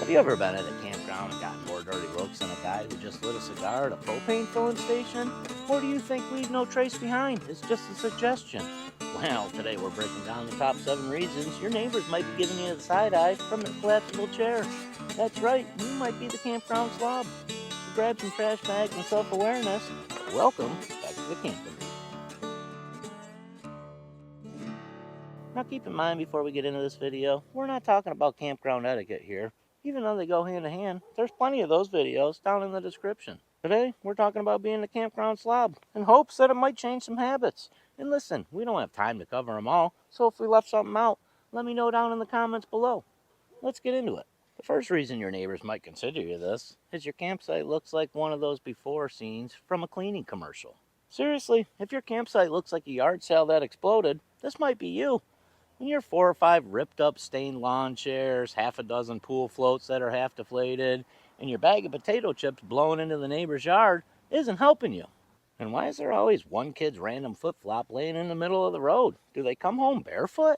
Have you ever been at a campground and gotten more dirty looks than a guy who just lit a cigar at a propane filling station? Or do you think leave no trace behind is just a suggestion? Well, today we're breaking down the top 7 reasons your neighbors might be giving you the side eye from their collapsible chair. That's right, you might be the campground slob. So grab some trash bags and self-awareness. Welcome back to the camping. Now keep in mind before we get into this video, we're not talking about campground etiquette here. Even though they go hand in hand, there's plenty of those videos down in the description. Today, we're talking about being the campground slob in hopes that it might change some habits. And listen, we don't have time to cover them all, so if we left something out, let me know down in the comments below. Let's get into it. The first reason your neighbors might consider you this is your campsite looks like one of those before scenes from a cleaning commercial. Seriously, if your campsite looks like a yard sale that exploded, this might be you. And your 4 or 5 ripped up stained lawn chairs, half a dozen pool floats that are half deflated, and your bag of potato chips blown into the neighbor's yard isn't helping you. And why is there always one kid's random flip-flop laying in the middle of the road? Do they come home barefoot?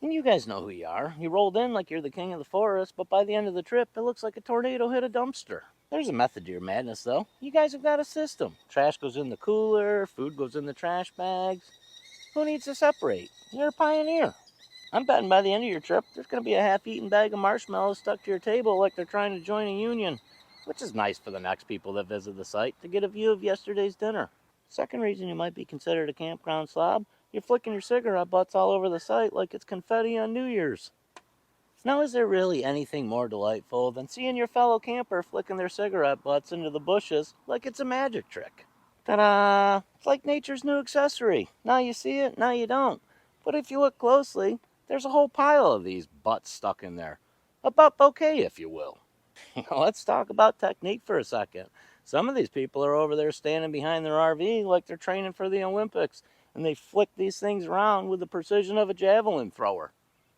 And you guys know who you are. You rolled in like you're the king of the forest, but by the end of the trip, it looks like a tornado hit a dumpster. There's a method to your madness, though. You guys have got a system. Trash goes in the cooler, food goes in the trash bags. Who needs to separate? You're a pioneer. I'm betting by the end of your trip, there's going to be a half-eaten bag of marshmallows stuck to your table like they're trying to join a union, which is nice for the next people that visit the site to get a view of yesterday's dinner. Second reason you might be considered a campground slob, you're flicking your cigarette butts all over the site like it's confetti on New Year's. Now, is there really anything more delightful than seeing your fellow camper flicking their cigarette butts into the bushes like it's a magic trick? Ta-da! It's like nature's new accessory. Now you see it, now you don't. But if you look closely, there's a whole pile of these butts stuck in there. A butt bouquet, if you will. Let's talk about technique for a second. Some of these people are over there standing behind their RV like they're training for the Olympics, and they flick these things around with the precision of a javelin thrower.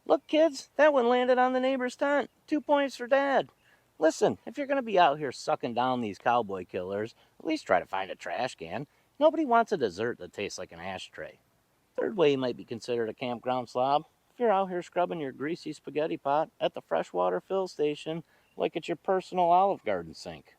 Look, kids, that one landed on the neighbor's tent. 2 points for Dad. Listen, if you're going to be out here sucking down these cowboy killers, at least try to find a trash can. Nobody wants a dessert that tastes like an ashtray. Third way you might be considered a campground slob, if you're out here scrubbing your greasy spaghetti pot at the Freshwater fill station like it's your personal Olive Garden sink.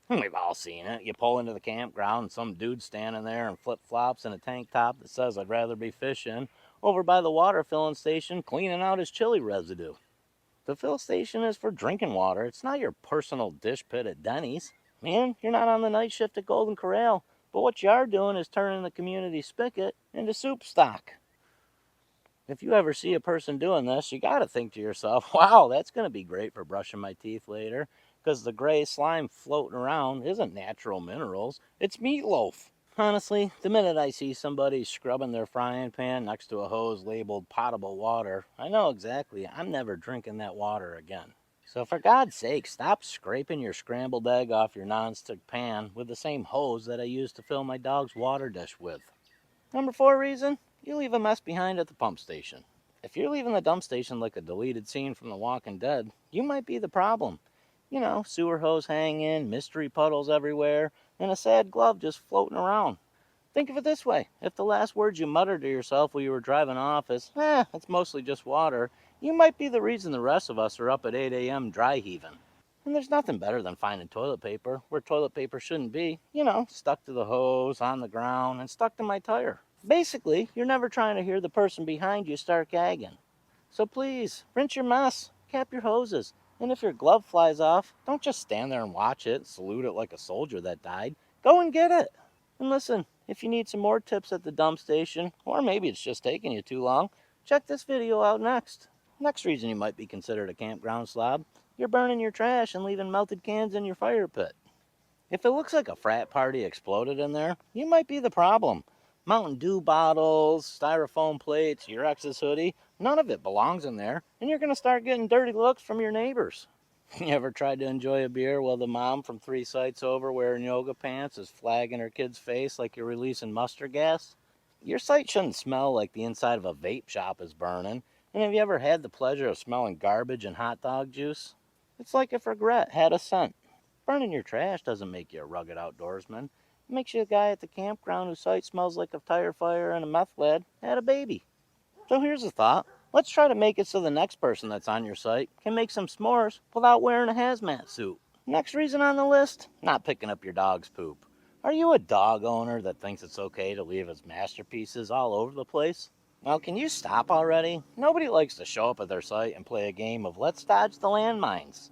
We've all seen it. You pull into the campground and some dude standing there in flip-flops and a tank top that says I'd rather be fishing over by the water filling station cleaning out his chili residue. The fill station is for drinking water. It's not your personal dish pit at Denny's. Man, you're not on the night shift at Golden Corral, but what you are doing is turning the community spigot into soup stock. If you ever see a person doing this, you got to think to yourself, wow, that's going to be great for brushing my teeth later, because the gray slime floating around isn't natural minerals, it's meatloaf. Honestly, the minute I see somebody scrubbing their frying pan next to a hose labeled potable water, I know exactly I'm never drinking that water again. So for God's sake, stop scraping your scrambled egg off your nonstick pan with the same hose that I use to fill my dog's water dish with. Number 4 reason, you leave a mess behind at the pump station. If you're leaving the dump station like a deleted scene from The Walking Dead, you might be the problem. You know, sewer hose hanging, mystery puddles everywhere, and a sad glove just floating around. Think of it this way. If the last words you muttered to yourself while you were driving off is, it's mostly just water, you might be the reason the rest of us are up at 8 a.m. dry heaving. And there's nothing better than finding toilet paper where toilet paper shouldn't be. You know, stuck to the hose, on the ground, and stuck to my tire. Basically, you're never trying to hear the person behind you start gagging. So please, rinse your mess, cap your hoses, and if your glove flies off, don't just stand there and watch it, salute it like a soldier that died. Go and get it. And listen, if you need some more tips at the dump station, or maybe it's just taking you too long, check this video out next. Next reason you might be considered a campground slob, you're burning your trash and leaving melted cans in your fire pit. If it looks like a frat party exploded in there, you might be the problem. Mountain Dew bottles, styrofoam plates, your ex's hoodie, none of it belongs in there, and you're going to start getting dirty looks from your neighbors. You ever tried to enjoy a beer while the mom from 3 sites over wearing yoga pants is flagging her kid's face like you're releasing mustard gas? Your site shouldn't smell like the inside of a vape shop is burning, and have you ever had the pleasure of smelling garbage and hot dog juice? It's like if regret had a scent. Burning your trash doesn't make you a rugged outdoorsman. It makes you a guy at the campground whose site smells like a tire fire and a meth lad had a baby. So here's a thought. Let's try to make it so the next person that's on your site can make some s'mores without wearing a hazmat suit. Next reason on the list, not picking up your dog's poop. Are you a dog owner that thinks it's okay to leave his masterpieces all over the place? Well, can you stop already? Nobody likes to show up at their site and play a game of let's dodge the landmines.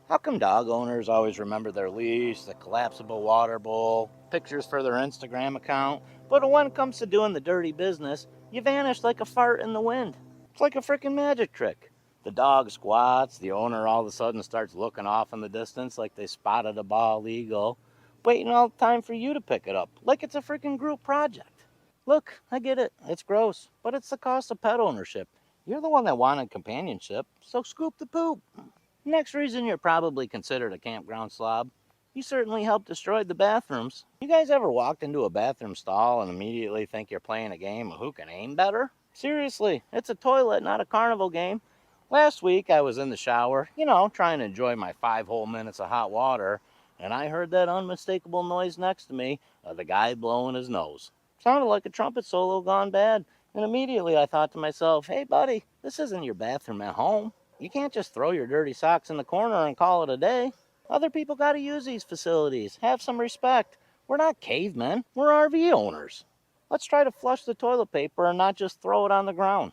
How come dog owners always remember their leash, the collapsible water bowl, pictures for their Instagram account, but when it comes to doing the dirty business, you vanish like a fart in the wind? It's like a freaking magic trick. The dog squats, the owner all of a sudden starts looking off in the distance like they spotted a bald eagle, waiting all the time for you to pick it up, like it's a freaking group project. Look, I get it, it's gross, but it's the cost of pet ownership. You're the one that wanted companionship, so scoop the poop. Next reason you're probably considered a campground slob, you certainly helped destroy the bathrooms. You guys ever walked into a bathroom stall and immediately think you're playing a game of who can aim better? Seriously, it's a toilet, not a carnival game. Last week I was in the shower, trying to enjoy my 5 whole minutes of hot water, and I heard that unmistakable noise next to me of the guy blowing his nose. Sounded like a trumpet solo gone bad, and immediately I thought to myself, hey buddy, this isn't your bathroom at home. You can't just throw your dirty socks in the corner and call it a day. Other people got to use these facilities. Have some respect. We're not cavemen. We're RV owners. Let's try to flush the toilet paper and not just throw it on the ground.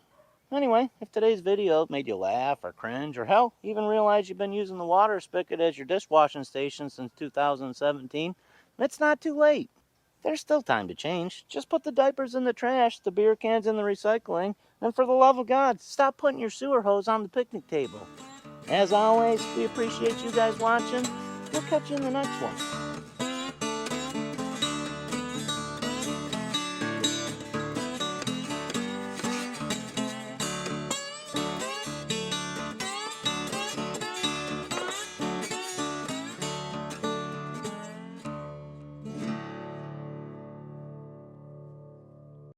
Anyway, if today's video made you laugh or cringe or hell, even realize you've been using the water spigot as your dishwashing station since 2017, it's not too late. There's still time to change. Just put the diapers in the trash, the beer cans in the recycling, and for the love of God, stop putting your sewer hose on the picnic table. As always, we appreciate you guys watching. We'll catch you in the next one.